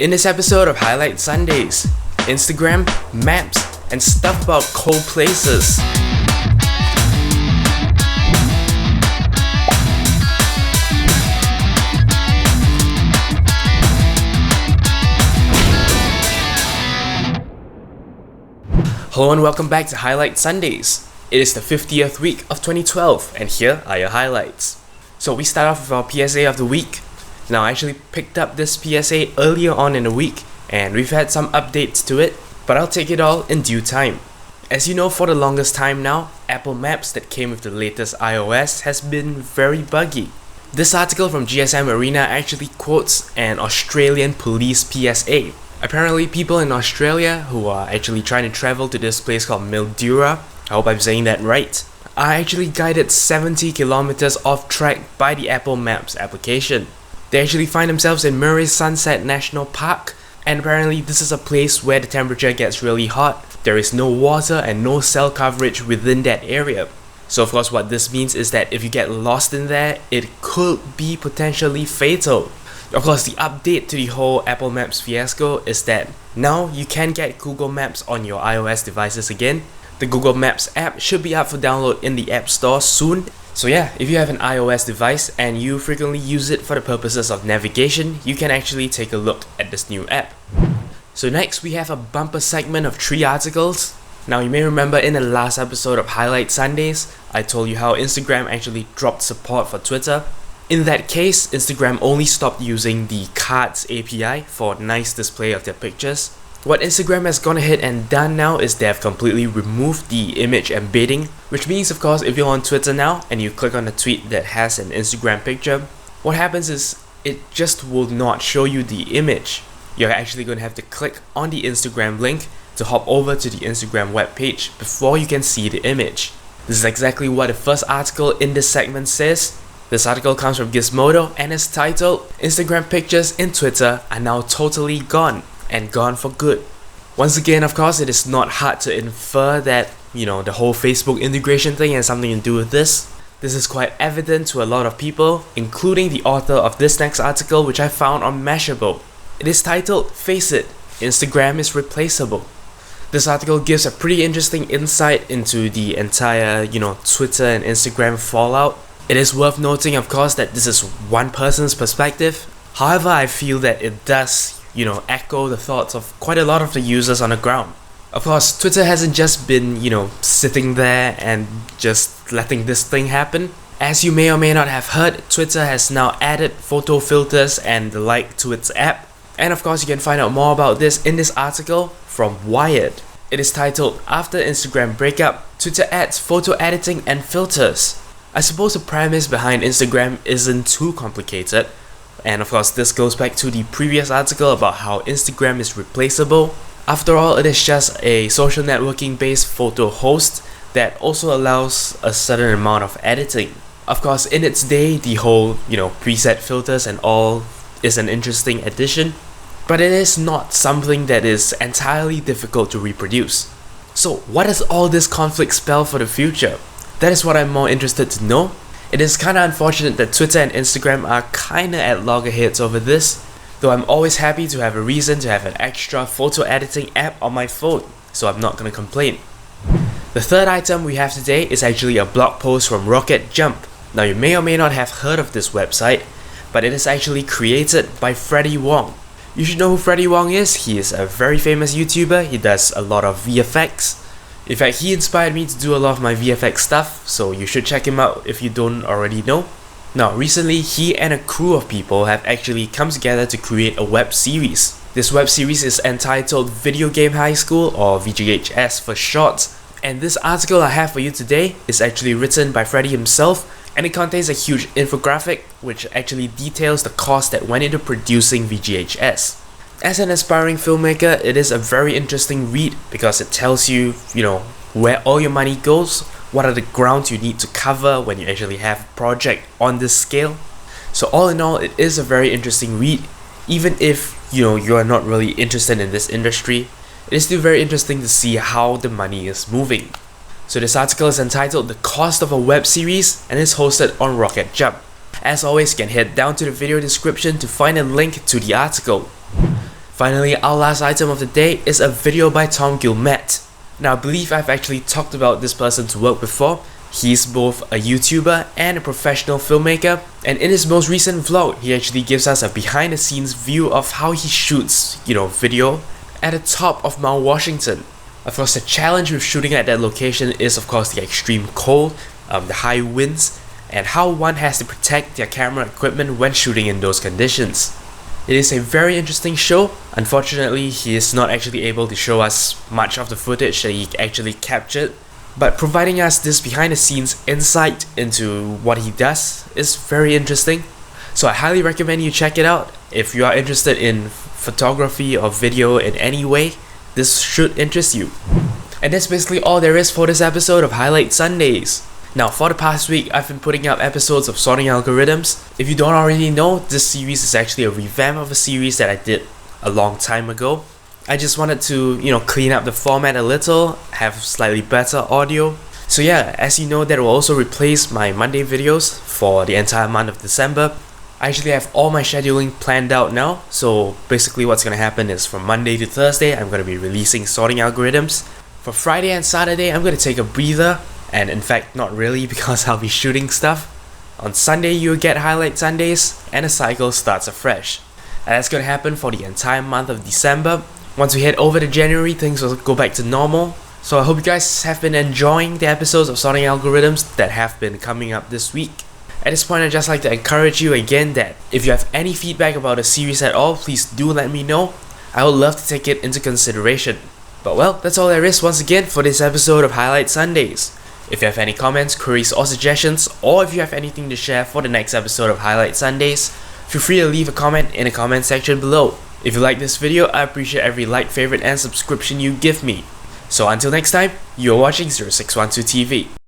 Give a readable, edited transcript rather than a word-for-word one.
In this episode of Highlight Sundays, Instagram, maps, and stuff about cold places. Hello and welcome back to Highlight Sundays. It is the 50th week of 2012 and here are your highlights. So we start off with our PSA of the week. Now I actually picked up this PSA earlier on in the week and we've had some updates to it, but I'll take it all in due time. As you know, for the longest time now, Apple Maps that came with the latest iOS has been very buggy. This article from GSMArena actually quotes an Australian police PSA. Apparently people in Australia who are actually trying to travel to this place called Mildura, I hope I'm saying that right, are actually guided 70 kilometers off track by the Apple Maps application. They actually find themselves in Murray's Sunset National Park, and apparently this is a place where the temperature gets really hot. There is no water and no cell coverage within that area. So of course what this means is that if you get lost in there, it could be potentially fatal. Of course, the update to the whole Apple Maps fiasco is that now you can get Google Maps on your iOS devices again. The Google Maps app should be up for download in the App Store soon. So yeah, if you have an iOS device and you frequently use it for the purposes of navigation, you can actually take a look at this new app. So next we have a bumper segment of 3 articles. Now you may remember in the last episode of Highlight Sundays, I told you how Instagram actually dropped support for Twitter. In that case, Instagram only stopped using the Cards API for nice display of their pictures. What Instagram has gone ahead and done now is they have completely removed the image embedding, which means of course if you're on Twitter now and you click on a tweet that has an Instagram picture, what happens is it just will not show you the image. You're actually going to have to click on the Instagram link to hop over to the Instagram webpage before you can see the image. This is exactly what the first article in this segment says. This article comes from Gizmodo and is titled, Instagram pictures in Twitter are now totally gone, and gone for good. Once again, of course, it is not hard to infer that, the whole Facebook integration thing has something to do with this. This is quite evident to a lot of people, including the author of this next article which I found on Mashable. It is titled, Face It, Instagram is Replaceable. This article gives a pretty interesting insight into the entire, Twitter and Instagram fallout. It is worth noting, of course, that this is one person's perspective. However, I feel that it does, echo the thoughts of quite a lot of the users on the ground. Of course, Twitter hasn't just been, sitting there and just letting this thing happen. As you may or may not have heard, Twitter has now added photo filters and the like to its app. And of course, you can find out more about this in this article from Wired. It is titled, After Instagram Breakup, Twitter Adds Photo Editing and Filters. I suppose the premise behind Instagram isn't too complicated, and of course this goes back to the previous article about how Instagram is replaceable. After all, it is just a social networking based photo host that also allows a certain amount of editing. Of course, in its day, the whole, preset filters and all is an interesting addition, but it is not something that is entirely difficult to reproduce. So what does all this conflict spell for the future? That is what I'm more interested to know. It is kinda unfortunate that Twitter and Instagram are kinda at loggerheads over this, though I'm always happy to have a reason to have an extra photo editing app on my phone, so I'm not gonna complain. The third item we have today is actually a blog post from Rocket Jump. Now you may or may not have heard of this website, but it is actually created by Freddie Wong. You should know who Freddie Wong is. He is a very famous YouTuber. He does a lot of VFX. In fact, he inspired me to do a lot of my VFX stuff, so you should check him out if you don't already know. Now, recently, he and a crew of people have actually come together to create a web series. This web series is entitled Video Game High School, or VGHS for short, and this article I have for you today is actually written by Freddie himself, and it contains a huge infographic which actually details the cost that went into producing VGHS. As an aspiring filmmaker, it is a very interesting read because it tells you, where all your money goes, what are the grounds you need to cover when you actually have a project on this scale. So all in all, it is a very interesting read. Even if, you are not really interested in this industry, it is still very interesting to see how the money is moving. So this article is entitled The Cost of a Web Series and is hosted on Rocket Jump. As always, you can head down to the video description to find a link to the article. Finally, our last item of the day is a video by Tom Gilmet. Now I believe I've actually talked about this person's work before. He's both a YouTuber and a professional filmmaker, and in his most recent vlog, he actually gives us a behind the scenes view of how he shoots, video at the top of Mount Washington. Of course, the challenge with shooting at that location is of course the extreme cold, the high winds, and how one has to protect their camera equipment when shooting in those conditions. It is a very interesting show. Unfortunately, he is not actually able to show us much of the footage that he actually captured, but providing us this behind the scenes insight into what he does is very interesting. So I highly recommend you check it out. If you are interested in photography or video in any way, this should interest you. And that's basically all there is for this episode of Highlight Sundays. Now, for the past week, I've been putting up episodes of Sorting Algorithms. If you don't already know, this series is actually a revamp of a series that I did a long time ago. I just wanted to, clean up the format a little, have slightly better audio. So yeah, as you know, that will also replace my Monday videos for the entire month of December. I actually have all my scheduling planned out now, so basically what's going to happen is from Monday to Thursday, I'm going to be releasing Sorting Algorithms. For Friday and Saturday, I'm going to take a breather, and in fact, not really because I'll be shooting stuff. On Sunday, you'll get Highlight Sundays, and the cycle starts afresh. And that's going to happen for the entire month of December. Once we head over to January, things will go back to normal. So I hope you guys have been enjoying the episodes of Sorting Algorithms that have been coming up this week. At this point, I'd just like to encourage you again that if you have any feedback about the series at all, please do let me know. I would love to take it into consideration. But well, that's all there is once again for this episode of Highlight Sundays. If you have any comments, queries or suggestions, or if you have anything to share for the next episode of Highlight Sundays, feel free to leave a comment in the comment section below. If you like this video, I appreciate every like, favorite and subscription you give me. So until next time, you're watching 0612 TV.